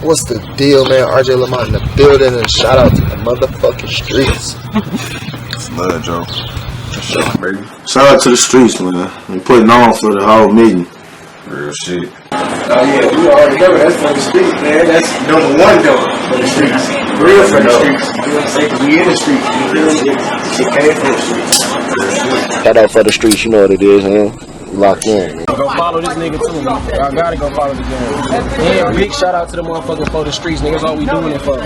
What's the deal, man? RJ Lamont in the building, and shout out to the motherfucking streets. It's love, Joe. Shout out to the streets, man. We putting on for the whole meeting. Real shit. Oh yeah, you already know that's for the streets, man. That's number one though for the streets. Real for the streets. You know what I'm saying? 'Cause we in the streets. You feel me? Shit came from the streets. Shout out for the streets, you know what it is, man. Locked in. Go follow this nigga too, man. Y'all gotta go follow the game. Yeah, big shout out to the motherfucking for the streets, niggas. All we doing it for.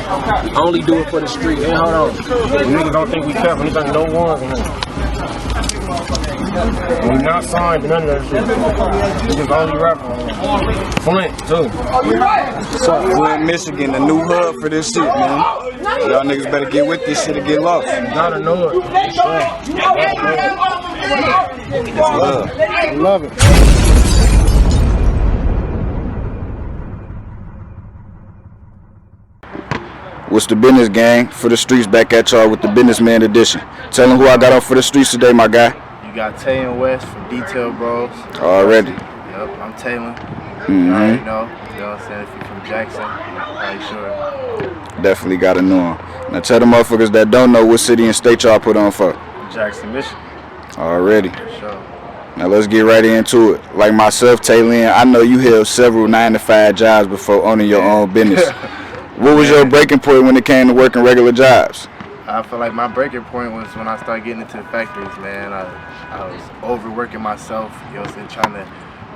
Only do it for the street. Hey, hold on. Niggas don't think we careful. Niggas think no one's in here. We not signed to none of that shit. Niggas only rapping. Flint, too. So, Flint, Michigan, the new hub for this shit, man. Y'all niggas better get with this shit and get lost. You gotta know it. It's love. I love it. What's the business, gang? For the streets, back at y'all with the businessman edition. Tell them who I got on for the streets today, my guy. You got Tay and West from Detail Bros. Already. Yep, I'm Taylor. You already know. You know what I'm saying? If you're from Jackson, I'm sure. Definitely gotta know him. Now tell the motherfuckers that don't know what city and state y'all put on for. Jackson, Michigan. Already. For sure. Now let's get right into it. Like myself, Taylor, I know you held several 9-to-5 jobs before owning your own business. What was your breaking point when it came to working regular jobs? I feel like my breaking point was when I started getting into the factories, man. I was overworking myself, you know what I'm saying, trying to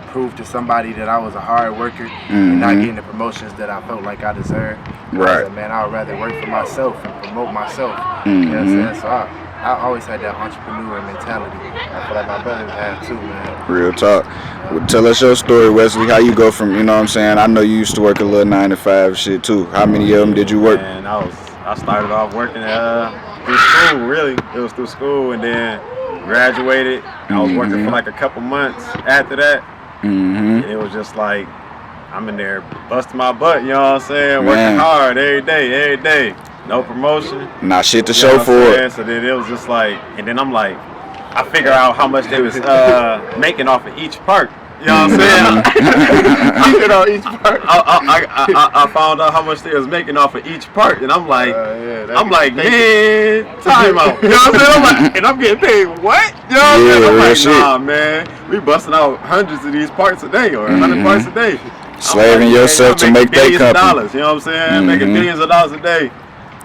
prove to somebody that I was a hard worker and not getting the promotions that I felt like I deserved. Right. I said, man, I would rather work for myself and promote myself. You know what I'm saying? So I always had that entrepreneur mentality. I feel like my brothers have too, man. Real talk. Well, tell us your story, Wesley. How you go from, you know what I'm saying? I know you used to work a little 9-to-5 shit too. How many of them did you work? And I started off working through school, really. It was through school, and then graduated. I was working for like a couple months after that. And it was just like, I'm in there busting my butt, you know what I'm saying? Working hard every day. No promotion. Not shit to show for it. So then it was just like, and then I'm like, I figure out how much they was making off of each part. You know what I'm saying? You know, each part. I found out how much they was making off of each part, and I'm like, man, time out. You know what I'm saying? I'm like, and I'm getting paid what? You know what I'm saying? I'm like, nah, man, we busting out hundreds of these parts a day or 100 parts a day. Slaving yourself to make that company. Dollars, you know what I'm saying? Making billions of dollars a day,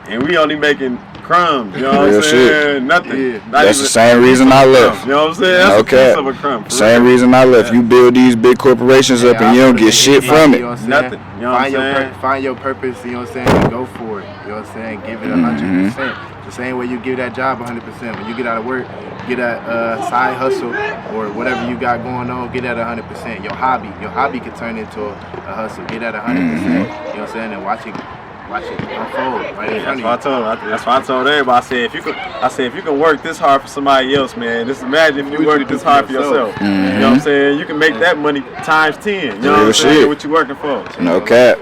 and we only making crumbs, you know what I'm saying? Nothing. That's the same reason I left. You know what I'm saying? That's okay. A piece of a crumb. Same reason I left. You build these big corporations up and you don't get shit from it. Nothing. You know what I'm saying? Find your purpose, you know what I'm saying, and go for it. You know what I'm saying? Give it 100%. The same way you give that job 100%. When you get out of work, get that side hustle or whatever you got going on, get that 100%. Your hobby can turn into a hustle. Get that 100%. You know what I'm saying? And watch it unfold right in front of you. That's why I told everybody. I said if you can work this hard for somebody else, man, just imagine if you work this hard for yourself. You know what I'm saying? You can make that money times 10. You know what I'm saying? What you working for? No cap.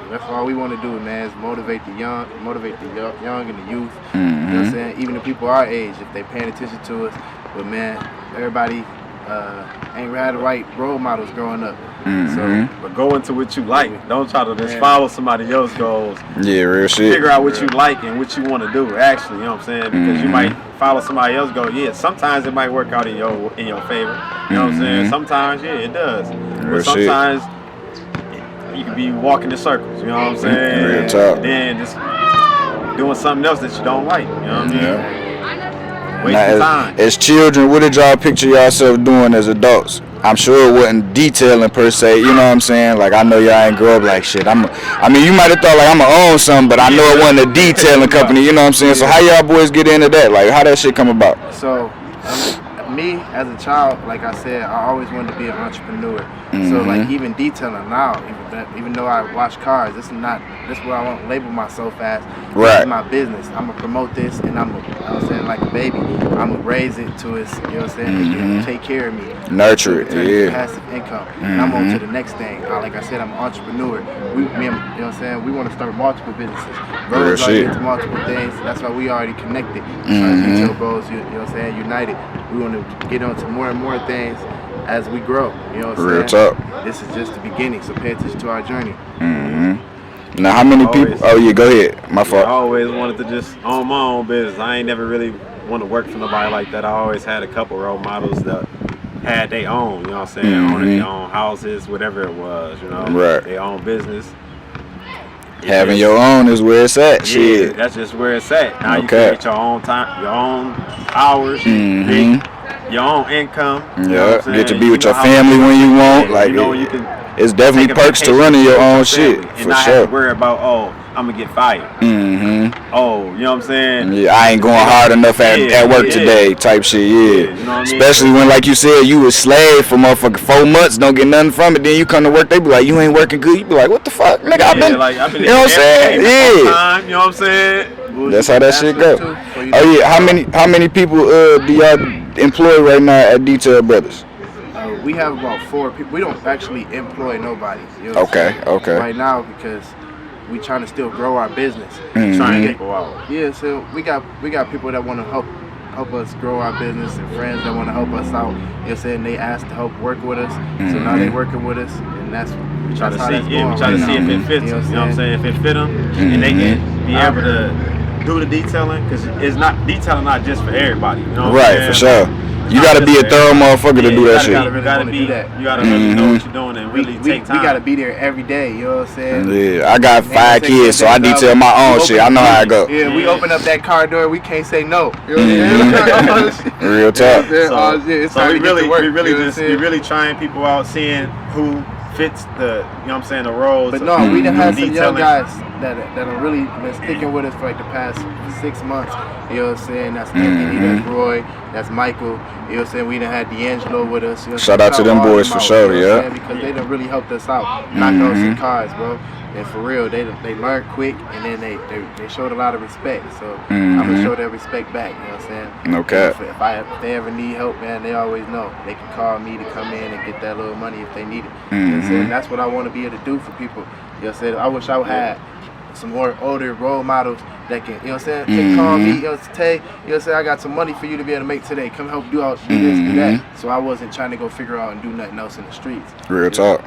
That's all we want to do, man, is motivate the young and the youth. You know what I'm saying? Even the people our age, if they paying attention to us. But man, everybody ain't had the right role models growing up. But go into what you like. Don't try to just follow somebody else's goals. Yeah, real shit. Figure out what you like and what you want to do, actually, you know what I'm saying? Because you might follow somebody else's goal. Yeah, sometimes it might work out in your favor. You know what I'm saying? Sometimes, yeah, it does. Real but sometimes you can be walking in circles, you know what I'm saying? Real talk. And then just doing something else that you don't like, you know what I mean? Yeah. Wasting time. As children, what did y'all picture yourself doing as adults? I'm sure it wasn't detailing per se, you know what I'm saying? Like, I know y'all ain't grow up like shit. I mean, you might have thought like I'm gonna own something, but I know it wasn't a detailing company, you know what I'm saying? So how y'all boys get into that? Like, how that shit come about? So, me as a child, like I said, I always wanted to be an entrepreneur. So like even detailing now, even though I wash cars, this is what I want to label myself as. Right. This is my business. I'm gonna promote this, and I'm saying, like a baby. I'm gonna raise it to its, you know what I'm saying, it can take care of me. Nurture it, yeah. Passive income. And I'm on to the next thing. Like I said, I'm an entrepreneur. You know what I'm saying, we want to start multiple businesses. Bros are into multiple things. That's why we already connected. Retail Bros, you know what I'm saying, united. We want to get on to more and more things as we grow. You know what I'm saying? Real talk. This is just the beginning, so pay attention to our journey. Now, how many people? Always. Oh yeah, go ahead. My I fault. always wanted to just own my own business. I ain't never really want to work for nobody like that. I always had a couple role models that had their own, you know what I'm saying, owning their own houses, whatever it was, you know, Right. their own business. Having your own is where it's at. Yeah, Shit. that's just where it's at. Now you Okay. can get your own time, your own hours, your own income. You know what I'm Yeah. Get to saying? be with You your know how family much- when you want. Yeah, Like, you know, you can it's definitely take a perks to vacation running your with own your shit family and for not sure. have to worry about, oh, I'm gonna get fired. Oh, you know what I'm saying? Yeah, I ain't going hard enough at work today, type shit. Yeah, you know what I mean? especially when, like you said, you was slave for motherfucking 4 months, don't get nothing from it. Then you come to work, they be like, you ain't working good. You be like, what the fuck, nigga? I've been, you know what I'm saying? Yeah, Time, you know what I'm saying? that's how that shit go. Oh yeah, how many people do y'all employ right now at Detail Brothers? We have about 4 people. We don't actually employ nobody. You know what I'm Okay, saying? okay. Right now, because we trying to still grow our business. Trying to people out. Yeah, so we got people that want to help us grow our business and friends that want to help us out. You know what I'm saying? They asked to help work with us, so now they working with us, and that's We try to how see, that's yeah, we going try to right see if now. it fits You know them. You know what I'm saying? If it fit them, and they can be able to do the detailing, because it's not detailing not just for everybody. You know what I'm Right, saying? for sure. You gotta be a thorough motherfucker to do that shit. really You gotta wanna be, do that. you gotta really know what you're doing and really take time. We gotta be there every day. You know what I'm saying? Yeah, I got 5 kids, so I detail my own shit. I know how it go. Yeah, we open up that car door, we can't say no. You know what I'm saying? Real talk. It's So time we to get to work, really you know what I'm just, we saying? really trying people out, seeing who fits the, you know what I'm saying, the roles. But no, we done had some young detailing. guys that have really been sticking with us for like the past 6 months. You know what I'm saying? That's Anthony, that's Roy, that's Michael. You know what I'm saying? We done had D'Angelo with us. You know what I'm Shout saying? out to them All boys them for out, sure, you know what I'm yeah. saying? Because they done really helped us out, knock out some cars, bro. And for real, they learned quick, and then they showed a lot of respect. So I'm gonna show that respect back. You know what I'm saying? Okay. If they ever need help, man, they always know. They can call me to come in and get that little money if they need it. You know what I'm saying? That's what I want to be able to do for people. You know what I'm saying? I wish I had some more older role models that can, you know what I'm saying? Can call me, you know, Tay, you know what I'm saying? I got some money for you to be able to make today. Come help do this, do that. So I wasn't trying to go figure out and do nothing else in the streets. Real talk.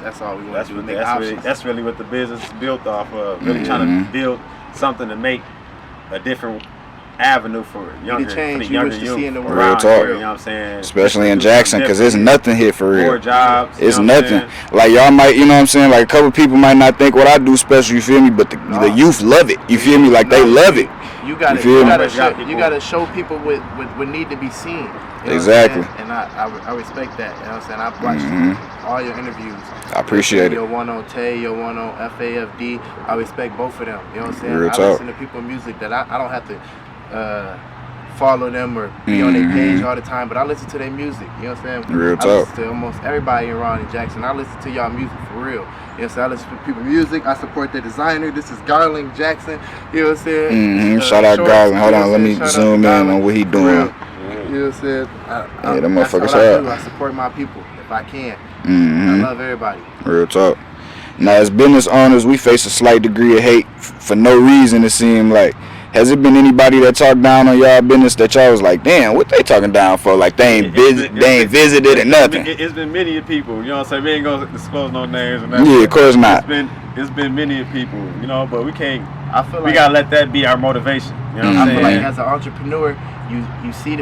That's all we want to do. Make options. That's really what the business is built off of. Really trying to build something to make a different avenue for younger, change for the you younger wish to youth see in the world. around Real talk. here, you know what I'm saying? Especially in Do something Jackson, because it's different. nothing here for real. More jobs. It's you know what I'm nothing. saying? Like y'all might, you know what I'm saying? Like a couple people might not think what I do special, you feel me? But the youth love it. You feel me? Like they love it. You gotta, feel me? you gotta show people what need to be seen. You know Exactly. what I'm saying? And I respect that. You know what I'm saying? I've watched all your interviews. I appreciate it. Your one on Tay, your one on FAFD. I respect both of them. You know what I'm saying? Real I talk. listen to people's music that I don't have to follow them or be on their page all the time, but I listen to their music. You know what I'm saying? Real I talk. listen to almost everybody around in Jackson. I listen to y'all music for real. You know what I'm saying? I listen to people's music. I support their designer. This is Garland Jackson. You know what I'm saying? Shout out Shorts, Garland. Hold you know on, what let I'm me saying? Shout out zoom in Garland. on what he For doing. real. You know what I'm saying? Yeah, them that's motherfuckers what I hard. do. I support my people if I can. I love everybody. Real talk. Now, as business owners, we face a slight degree of hate for no reason, it seems like. Has it been anybody that talked down on y'all business that y'all was like, damn, what they talking down for? Like they ain't visited or nothing. It's been many people, you know what I'm saying? We ain't gonna disclose no names and that. Yeah, of course not. It's been many people, you know, but we can't. I feel We like gotta let that be our motivation. You know what I I'm feel like saying? as an entrepreneur, you see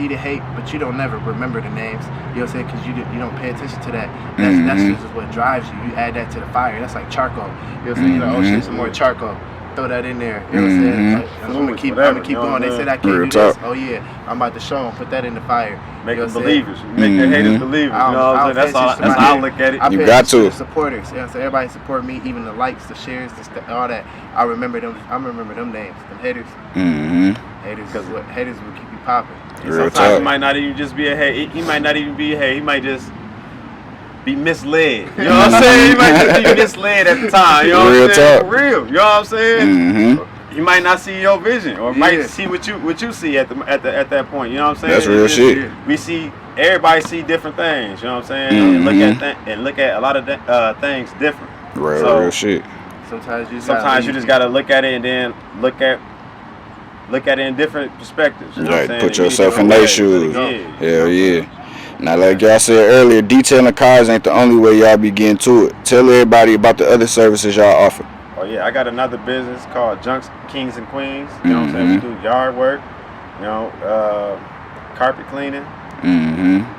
the hate, but you don't never remember the names. You know what I'm saying? Because you don't pay attention to that. That's just what drives you. You add that to the fire. That's like charcoal. You know what I'm saying? You're like, oh shit, some more charcoal. Throw that in there. You know what I'm saying? Like, I'm gonna keep Whatever, going. you know They what said I I'm can't Real do this. talk. Oh yeah, I'm about to show them. Put that in the fire. Make You know them what I'm saying? believers. Make their haters believers. You know what I'm saying? That's how I look at it. I You pay got attention to. the supporters. You know what I'm saying? Everybody support me, even the likes, the shares, all that. I remember them names. Them haters. Haters will keep you popping. Real Sometimes talk. it might not even just be a hate. He might not even be a hate. He might just be misled. You know what I'm saying? He might just be misled at the time. You know Real what I'm saying? talk. For real. You know what I'm saying? He might not see your vision, or Yeah. might see what you see at that point. You know what I'm saying? That's real shit. We see everybody see different things. You know what I'm saying? And look at a lot of things different. Real shit. Sometimes You just gotta look at it and then look at it in different perspectives. You know what I'm Right, saying? put You need yourself to in know their where shoes. to go. Hell yeah. Now, like y'all said earlier, detailing cars ain't the only way y'all be getting to it. Tell everybody about the other services y'all offer. Oh yeah, I got another business called Junks Kings and Queens. You know what I'm saying? We do yard work, you know, carpet cleaning.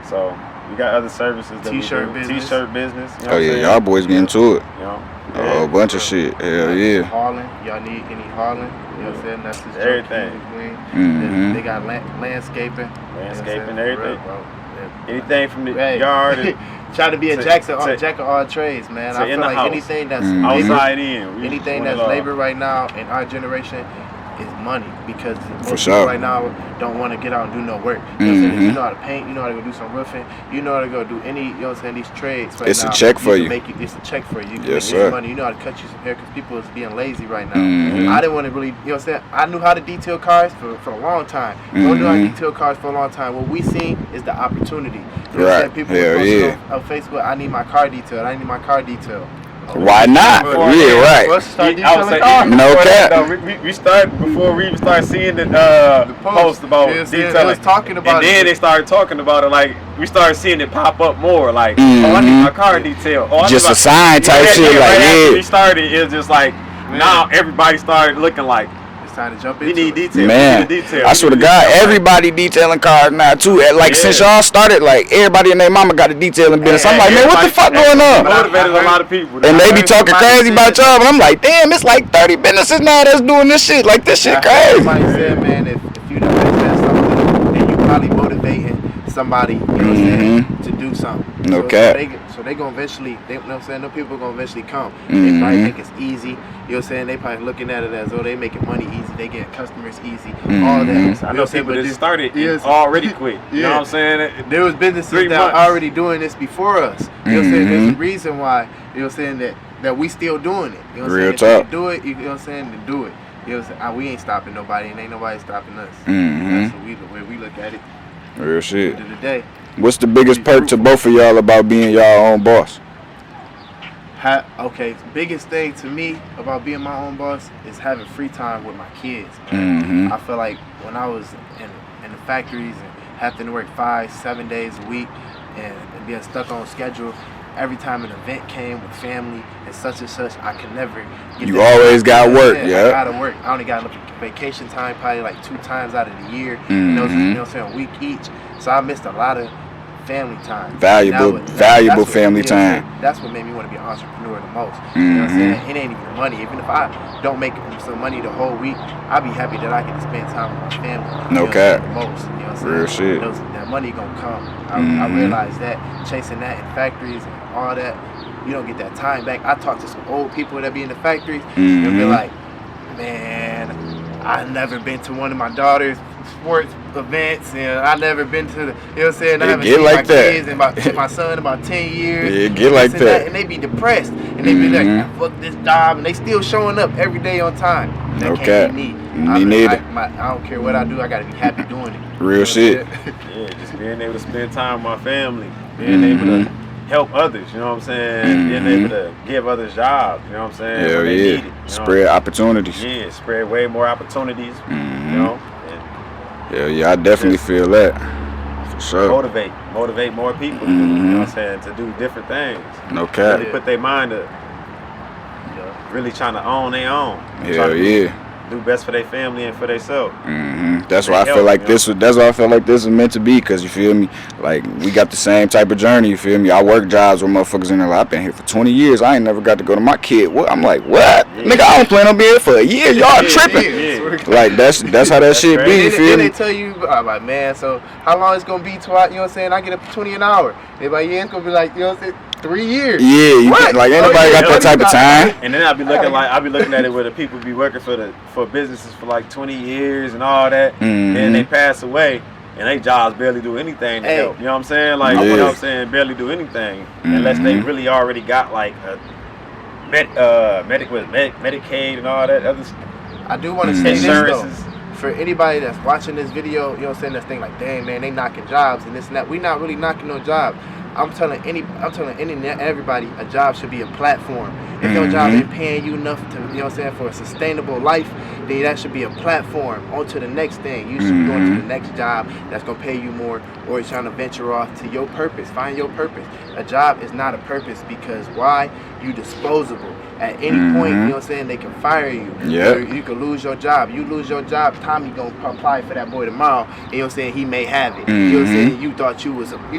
So we got other services that T-shirt we do. business. T-shirt business. You know Oh what I'm yeah, saying? y'all boys getting to it. You know, A whole bunch of shit. Hell yeah. Hauling. Y'all need any hauling? You know what I'm saying? That's just Everything. They got landscaping. Landscaping, You know what I'm saying? For everything. real, bro. Yeah. anything from the Hey. yard and Try to be a to- jack to- of all trades, man. to I in feel the like house. anything that's Mhm. labor, outside in. We anything want it that's all. labor right now in our generation is money because most sure. people right now don't want to get out and do no work. You know what I'm saying? If Mhm. you know how to paint, you know how to go do some roofing, you know how to go do any, you know what I'm saying, these trades right It's a now. check for can you. Make it's a check for you. You can Yes, make sir. money. You know how to cut you some hair because people is being lazy right now. Mhm. I didn't want to really, you know what I'm saying? I knew how to detail cars for a long time. Don't know how to Mhm. detail cars for a long time. What we seen is the opportunity. You know what I'm Right. saying? People Hell posting yeah. on Facebook, I need my car detailed. I need my car detailed. Why not? Before- Yeah, right. Let's start I would detailing say cars. No before cap. that, though, we started before we even started seeing the post about Yeah, see, detailing. they was talking about and then it. they started talking about it. Like we started seeing it pop up more. Like, oh, I need my car detailed. Oh, I need Just my- a sign type Yeah, shit, yeah, like, right after yeah. we started, it was just like now everybody started looking like It's time to jump we into need it. detail. Man, we need detail. I swear to God, everybody detailing cars now too. Like since Yeah. y'all started, like everybody and their mama got a detailing business. I'm like, man, what the fuck going on? Motivated a lot of people. And they be heard talking somebody crazy say about that- y'all, but I'm like, damn, it's like 30 businesses now that's doing this shit. Like this shit crazy. Somebody said, man, if you don't invest something, then you probably motivating somebody, you know what I'm saying, to do something. No so, cap. So they gonna eventually, you know what I'm saying, no people gonna eventually come. They Mhm. probably think it's easy, you know what I'm saying, they probably looking at it as, oh, they making money easy, they get customers easy, all that. Mhm. You I know know what I'm saying, people but that this- started Yes. already quit. You know Yeah. what I'm saying? There was businesses 3 that months. are already doing this before us. You know what I'm saying? There's a Mhm. reason why, you know what I'm saying, that we still doing it. You know what I'm Real saying? If talk. you do it, you know what I'm saying, then do it. You know what I'm saying? We ain't stopping nobody and ain't nobody stopping us. Mhm. That's the way we look at it. Real shit. End of the day. What's the biggest perk to both of y'all about being y'all own boss? Okay, biggest thing to me about being my own boss is having free time with my kids. Man. Mhm. I feel like when I was in the factories and having to work 5-7 days a week and being stuck on schedule, every time an event came with family and such, I could never get You that always time. got You know what I'm work, saying? yeah. I gotta work. I only got vacation time probably like 2 times out of the year. And those, you know what I'm saying, a week each. So I missed a lot of family time. Valuable That's what- family you know what I'm saying? time. That's what made me want to be an entrepreneur the most. You know what I'm saying? It ain't even the money. Even if I don't make some money the whole week, I'd be happy that I can spend time with my family. No You know what I'm cap. saying? The most. You know what I'm saying? Real shit. That money gonna come. I realized that chasing that in factories and all that, you don't get that time back. I talk to some old people that be in the factories and be Mhm. like, man, I've never been to one of my daughter's sports events, and I've never been to the, you know what I'm saying? I It haven't get seen like my that. kids and my son about 10 years. Yeah, it get like this and that. And they be depressed, and they be like, fuck this job, and they still showing up every day on time. That No can't cap. be me. Me neither. I don't care what I do, I gotta be happy doing it. Real You know what I'm shit. saying? Yeah, just being able to spend time with my family, being able to help others, you know what I'm saying? Being able to give others jobs, you know what I'm saying? Hell when they yeah. need it, you know? Spread opportunities. Yeah, spread way more opportunities, you know? And Hell yeah, I definitely feel that. For sure. motivate more people, you know what I'm saying, to do different things. No cap. Really put their mind to really trying to own their own. Hell Trying to yeah. do best for their family and for themselves. That's why I They feel help, like you know? this was. That's why I feel like this is meant to be. Cause you feel me, like we got the same type of journey. You feel me? I work jobs where motherfuckers in there. Like, I've been here for 20 years. I ain't never got to go to my kid. What? I'm like, what? Nigga, I don't plan on being here for a year. Y'all tripping? Yeah. Like that's how that shit be. crazy. You Then feel they me? tell you, I'm like, man, so how long it's gonna be till I, you know what I'm saying, I get up to 20 an hour. They like, yeah, it's gonna be like, you know what I'm saying, 3 years. Yeah, you What? can, like ain't Oh, nobody yeah, got that type of time. And then I'll be looking at it where the people be working for businesses for like 20 years and all that. Then they pass away and they jobs barely do anything to Hey. help. You know what I'm saying? Like, Yeah. you know what I'm saying? Barely do anything unless they really already got like a Medicaid and all that other I do want to say this though, insurances. for anybody that's watching this video, you know what I'm saying, that's thinking like, dang man, they knocking jobs and this and that. We not really knocking no jobs. I'm telling everybody, a job should be a platform. If your job ain't paying you enough to, you know what I'm saying, for a sustainable life, then that should be a platform. On to the next thing. You should be going to the next job that's gonna pay you more, or you're trying to venture off to your purpose. Find your purpose. A job is not a purpose because why? You disposable. At any point, you know what I'm saying, they can fire you. Yeah. You can lose your job. You lose your job, Tommy gonna apply for that boy tomorrow. You know what I'm saying? He may have it. You know what I'm saying? You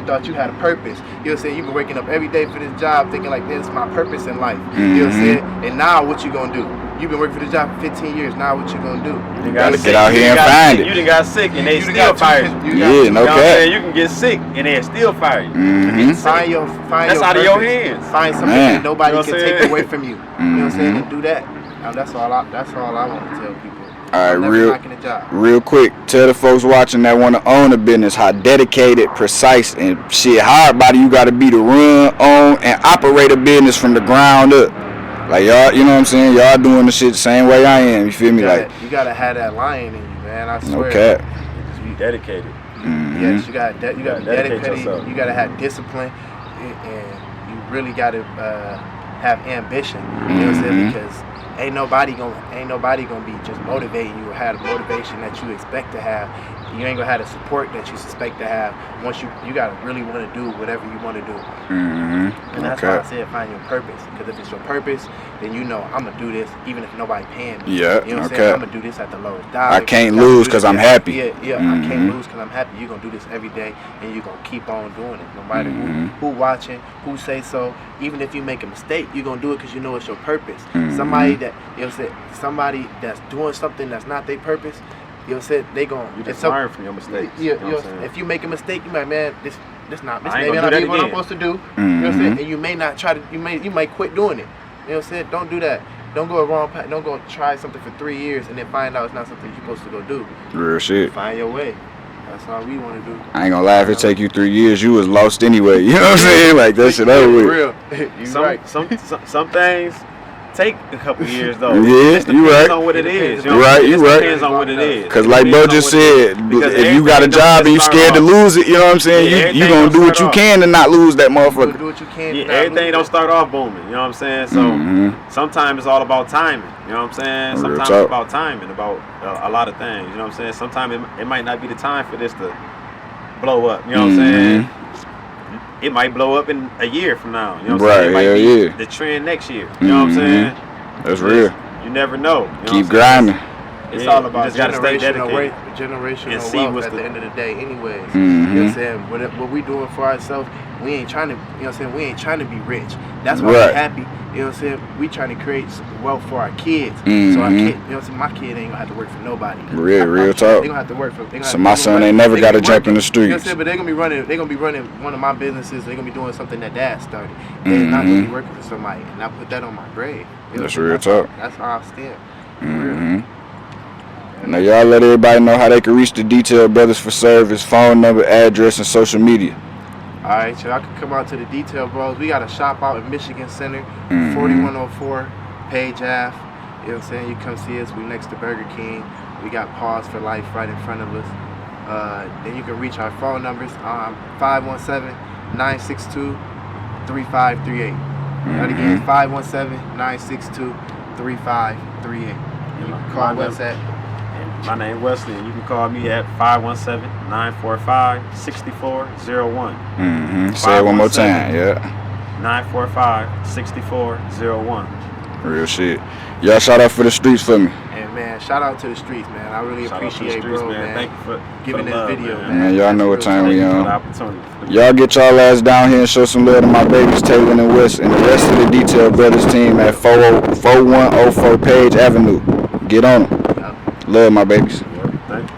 thought you had a purpose. You know what I'm saying? You've been waking up every day for this job thinking like, this is my purpose in life. You know what I'm saying? And now what you gonna do? You've been working for this job for 15 years. Now what you gonna do? You gotta get out here and find it. You done got sick and they still fire you. Yeah, no cap. You can get sick and they still fire you. Find your That's out of your hands. Find something that nobody can take away from you. You know what I'm saying? And do that. That's all I want to tell people. All right, Never knocking a job. real quick, tell the folks watching that want to own a business how dedicated, precise, and shit hard body you got to be to run, own, and operate a business from the ground up. Like y'all, you know what I'm saying? Y'all doing the shit the same way I am. You feel me? You gotta have that lion in you, man. I swear. No cap. Just be dedicated. Yes, you gotta be dedicated. yourself. You gotta have discipline, and you really gotta have ambition. You know what I'm saying? Because ain't nobody gonna be just motivating you or have the motivation that you expect to have. You ain't gonna have the support that you suspect to have. Once you gotta really want to do whatever you want to do. And that's why I said find your purpose. Because if it's your purpose, then you know I'm gonna do this even if nobody paying me. Yeah, you know what I'm saying? I'm gonna do this at the lowest dollar. I can't lose because I'm happy. Yeah, I can't lose because I'm happy. You're gonna do this every day, and you're gonna keep on doing it, no matter who watching, who say so. Even if you make a mistake, you're gonna do it because you know it's your purpose. Somebody that somebody that's doing something that's not their purpose. You know what I'm saying? They gon' You just learn from your mistakes. If you make a mistake, you might, man, this may not be what I'm supposed to do. You know what I'm saying? And you may not try to. You might quit doing it. You know what I'm saying? Don't do that. Don't go a wrong path. Don't go try something for 3 years and then find out it's not something you're supposed to go do. Real shit. Find your way. That's all we want to do. I ain't gonna lie, if it take you 3 years, you was lost anyway. You know what I'm saying? Like that shit over with. Real. Some things take a couple years though. Yeah, you right. Depends on what it is. You right. Depends on what it is. Cause like bro just said, if you got a job and you scared to lose it, you know what I'm saying? You gonna do what you can to not lose that motherfucker. Do what you can. Yeah, everything don't start off booming. You know what I'm saying? So sometimes it's all about timing. You know what I'm saying? Sometimes it's about timing, about a lot of things. You know what I'm saying? Sometimes it might not be the time for this to blow up. You know what I'm saying? It might blow up in a year from now. You know what I'm saying? It might be the trend next year. You know what I'm saying? That's real. You never know. Keep grinding. It's all about generational wealth at the end of the day anyways. You know what I'm saying? What we doing for ourselves, we ain't trying to, you know what I'm saying, we ain't trying to be rich. That's why we're happy. You know what I'm saying? We trying to create wealth for our kids. So our kid, you know what I'm saying, my kid ain't gonna have to work for nobody. Real talk. They gonna have to work for. So my son ain't never gotta jump in the streets. You know what I'm saying? But they're gonna be running one of my businesses. They're gonna be doing something that dad started. They're not gonna be working for somebody, and I put that on my grave. That's real talk. That's how I stand. Now y'all let everybody know how they can reach the Detail Brothers for service, phone number, address, and social media. Alright, so I can come out to the Detail Bros. We got a shop out in Michigan Center, 4104 Page Ave. You know what I'm saying? You come see us. We next to Burger King. We got Pause for Life right in front of us. Then you can reach our phone numbers 517-962-3538. That again, 517-962-3538. You can call us at. My name Wesley, and you can call me at 517-945-6401. Say it one more time, 945-6401. Real shit. Y'all shout out for the streets for me. And man, shout out to the streets, man. I really appreciate bro, man. Thank you for giving this video, man. Y'all know what time we on. Opportunity. Y'all get y'all ass down here and show some love to my babies, Taylor and West, and the rest of the Detail Brothers team at 4104 Page Avenue. Get on them. Love my babies.